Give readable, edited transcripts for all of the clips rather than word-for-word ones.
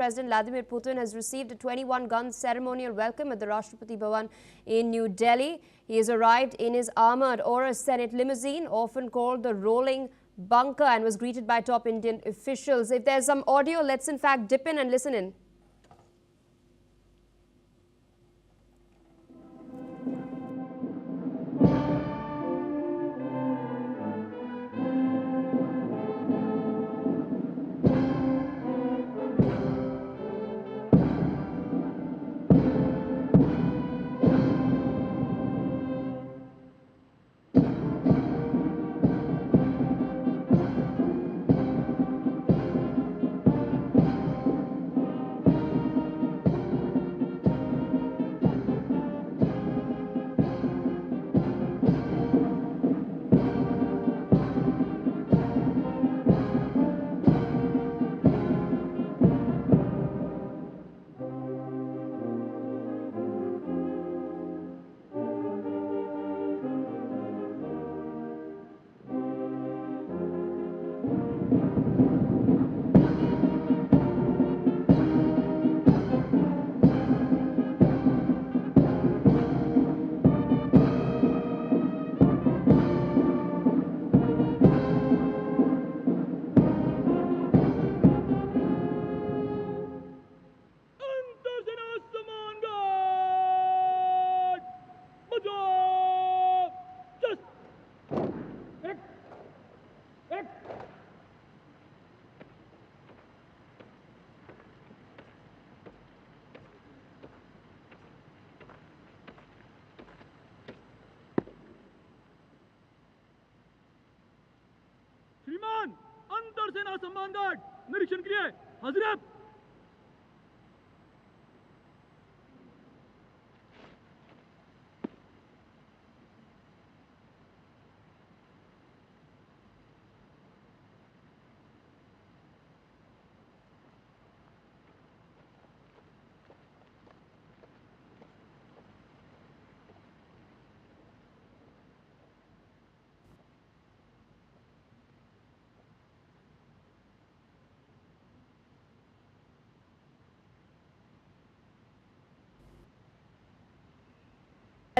President Vladimir Putin has received a 21-gun ceremonial welcome at the Rashtrapati Bhavan in New Delhi. He has arrived in his armoured Aurus Senate limousine, often called the rolling bunker, and was greeted by top Indian officials. If there's some audio, let's in fact dip in and listen in. श्रीमान अंतर सेना सम्मान guard निरीक्षण के लिए हाजिर है।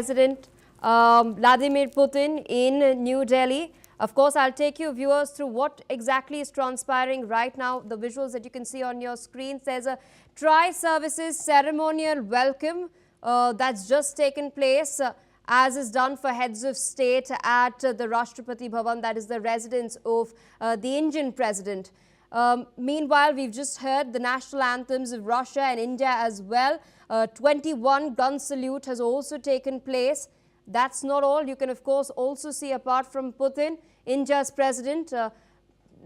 President Vladimir Putin in New Delhi. Of course, I'll take you viewers through what exactly is transpiring right now. The visuals that you can see on your screens, there's a tri-services ceremonial welcome that's just taken place, as is done for heads of state at the Rashtrapati Bhavan, that is the residence of the Indian president. Meanwhile, we've just heard the national anthems of Russia and India as well. 21-gun salute has also taken place. That's not all. You can, of course, also see, apart from Putin, India's President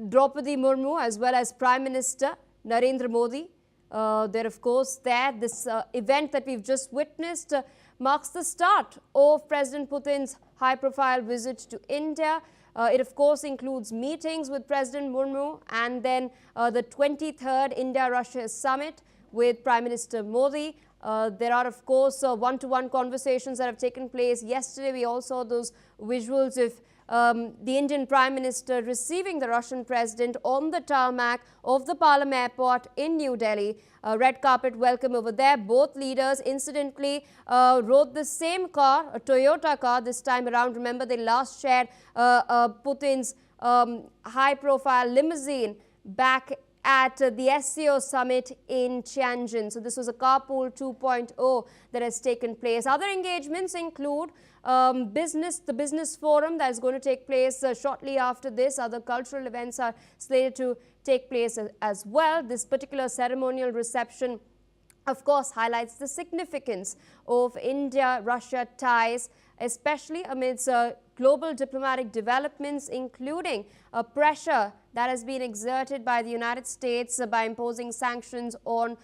Draupadi Murmu, as well as Prime Minister Narendra Modi. They're, of course, there. This event that we've just witnessed marks the start of President Putin's high-profile visit to India. It, of course, includes meetings with President Murmu and then the 23rd India-Russia Summit with Prime Minister Modi. There are, of course, one-to-one conversations that have taken place. Yesterday, we all saw those visuals of the Indian Prime Minister receiving the Russian President on the tarmac of the Palam Airport in New Delhi. Red carpet welcome over there. Both leaders, incidentally, rode the same car, a Toyota car this time around. Remember, they last shared Putin's high-profile limousine back at the SCO summit in Tianjin. So this was a carpool 2.0 that has taken place. Other engagements include the business forum that is going to take place shortly after this. Other cultural events are slated to take place as well. This particular ceremonial reception, of course, highlights the significance of India-Russia ties, especially amidst global diplomatic developments, including pressure that has been exerted by the United States by imposing sanctions on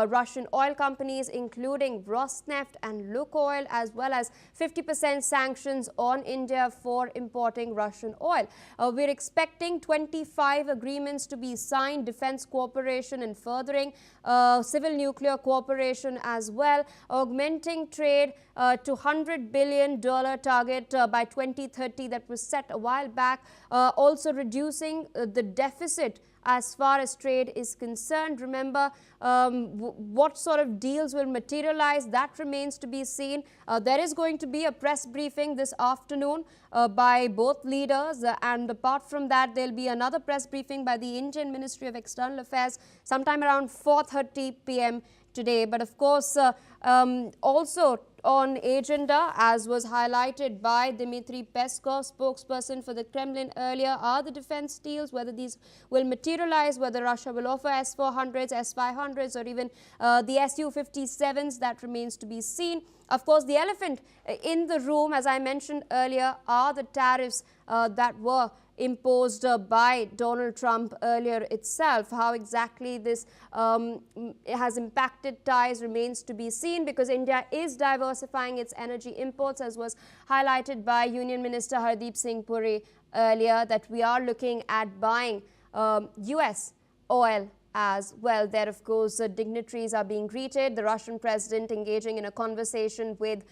Russian oil companies, including Rosneft and Lukoil, as well as 50% sanctions on India for importing Russian oil. We're expecting 25 agreements to be signed, defense cooperation and furthering civil nuclear cooperation as well, augmenting trade to $100 billion target by 2030 that was set a while back, also reducing the deficit as far as trade is concerned. Remember, what sort of deals will materialize, that remains to be seen. There is going to be a press briefing this afternoon by both leaders, and apart from that, there will be another press briefing by the Indian Ministry of External Affairs sometime around 4:30 p.m. today. But of course, also on agenda, as was highlighted by Dmitry Peskov, spokesperson for the Kremlin earlier, are the defense deals, whether these will materialize, whether Russia will offer S-400s, S-500s, or even the Su-57s. That remains to be seen. Of course, the elephant in the room, as I mentioned earlier, are the tariffs that were imposed by Donald Trump earlier itself. How exactly this has impacted ties remains to be seen, because India is diversifying its energy imports, as was highlighted by Union Minister Hardeep Singh Puri earlier, that we are looking at buying US oil as well. There, of course, dignitaries are being greeted. The Russian president engaging in a conversation with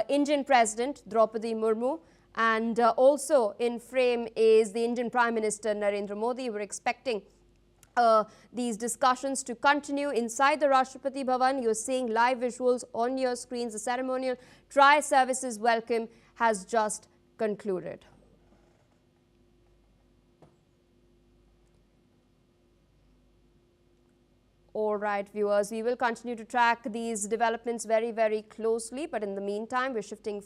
Indian President Draupadi Murmu. And also in frame is the Indian Prime Minister Narendra Modi. We're expecting these discussions to continue inside the Rashtrapati Bhavan. You're seeing live visuals on your screens. The ceremonial tri-services welcome has just concluded. All right, viewers, we will continue to track these developments very, very closely. But in the meantime, we're shifting